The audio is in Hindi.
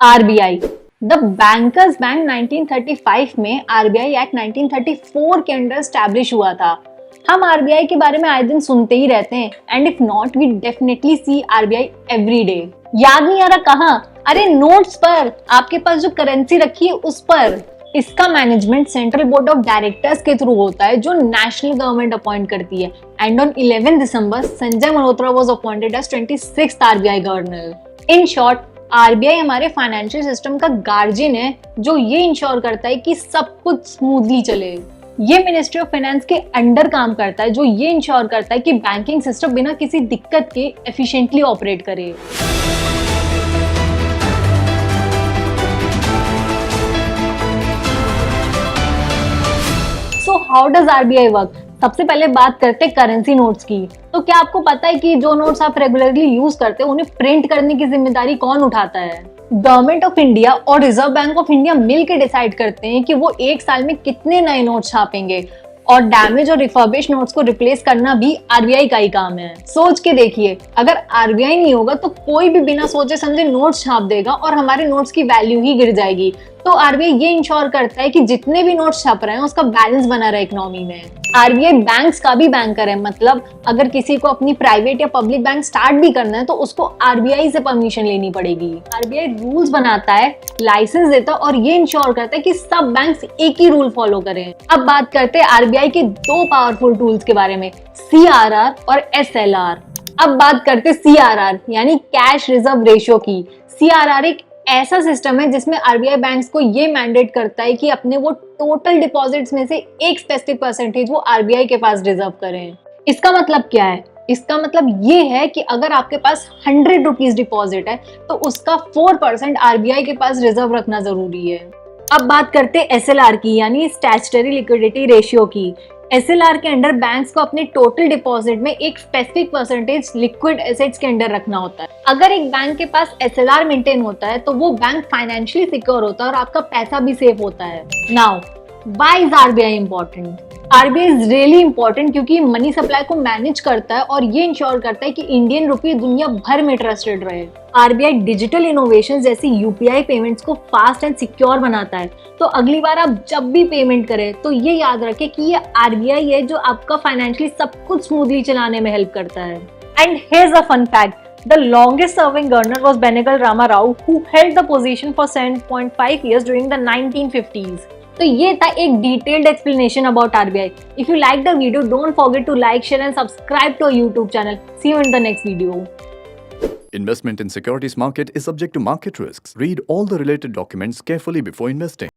आरबीआई द बैंकर्स बैंक 1935 में आरबीआई एक्ट 1934 के अंडर स्टैब्लिश हुआ था। हम आरबीआई के बारे में आए दिन सुनते ही रहते हैं and if not we definitely see RBI every day. याद नहीं आ रहा कहाँ? अरे नोट्स पर, आपके पास जो करेंसी रखी है उस पर। इसका management central board of directors के थ्रू होता है जो नेशनल गवर्नमेंट अपॉइंट करती है and on 11 December Sanjay Malhotra was appointed as 26th RBI governor. In short, RBI हमारे फाइनेंशियल सिस्टम का गार्जियन है जो ये इंश्योर करता है कि सब कुछ स्मूथली चले। ये मिनिस्ट्री ऑफ फाइनेंस के अंडर काम करता है जो ये इंश्योर करता है कि बैंकिंग सिस्टम बिना किसी दिक्कत के एफिशिएंटली ऑपरेट करे। So how does RBI work? सबसे पहले बात करते हैं करेंसी नोट्स की। तो क्या आपको पता है कि जो नोट्स आप रेगुलरली यूज करते हैं उन्हें प्रिंट करने की जिम्मेदारी कौन उठाता है? गवर्नमेंट ऑफ इंडिया और रिजर्व बैंक ऑफ इंडिया मिलकर डिसाइड करते हैं कि वो एक साल में कितने नए नोट्स छापेंगे और डैमेज और रिफर्बिश नोट्स को रिप्लेस करना भी आरबीआई का ही काम है। सोच के देखिए, अगर आरबीआई नहीं होगा तो कोई भी बिना सोचे समझे नोट्स छाप देगा और हमारे नोट्स की वैल्यू ही गिर जाएगी। तो आरबीआई ये इंश्योर करता है कि जितने भी नोट्स छप रहे हैं उसका बैलेंस बना रहे इकोनॉमी में। आरबीआई बैंक्स का भी बैंकर है, मतलब अगर किसी को अपनी प्राइवेट या पब्लिक बैंक स्टार्ट भी करना है तो उसको आरबीआई से परमिशन लेनी पड़ेगी। आरबीआई रूल्स बनाता है, लाइसेंस देता है और ये इंश्योर करता है कि सब बैंक्स एक ही रूल फॉलो करें। अब बात करते हैं आरबीआई के दो पावरफुल टूल्स के बारे में, सीआरआर और एसएलआर। अब बात करते हैं सीआरआर यानी कैश रिजर्व रेशियो की। सीआरआर एक ऐसा सिस्टम है जिसमें आरबीआई बैंक्स को ये मैंडेट करता है कि अपने वो टोटल डिपॉजिट्स में से एक स्पेसिफिक परसेंटेज वो आरबीआई के पास रिजर्व करें। इसका मतलब क्या है? इसका मतलब ये है कि अगर आपके पास 100 रुपीज डिपॉजिट है तो उसका 4% आरबीआई के पास रिजर्व रखना जरूरी है। अब बात करते हैं एसएलआर की यानी स्टैट्यूटरी लिक्विडिटी रेशियो की। एसएलआर के अंडर बैंक्स को अपने टोटल डिपॉजिट में एक स्पेसिफिक परसेंटेज लिक्विड एसेट्स के अंडर रखना होता है। अगर एक बैंक के पास एसएलआर मेंटेन होता है तो वो बैंक फाइनेंशियली सिक्योर होता है और आपका पैसा भी सेफ होता है। Now why is RBI important? RBI is really important क्योंकि मनी सप्लाई को मैनेज करता है और ये इंश्योर करता है कि इंडियन रुपी दुनिया भर में ट्रस्टेड रहे। आरबीआई डिजिटल इनोवेशन जैसी यूपीआई पेमेंट्स को फास्ट एंड सिक्योर बनाता है। तो अगली बार आप जब भी पेमेंट करें तो ये याद रखें कि ये आरबीआई है जो आपका फाइनेंशियली सब कुछ स्मूथली चलाने में हेल्प करता है। And here's a fun fact, the longest serving governor was Benegal Rama Rao, who held the position for 7.5 years during the 1950s. तो ये था एक detailed explanation about RBI. If you like the video, don't forget to like, share and subscribe to our YouTube channel. See you in the next video. Investment in securities market is subject to market risks. Read all the related documents carefully before investing.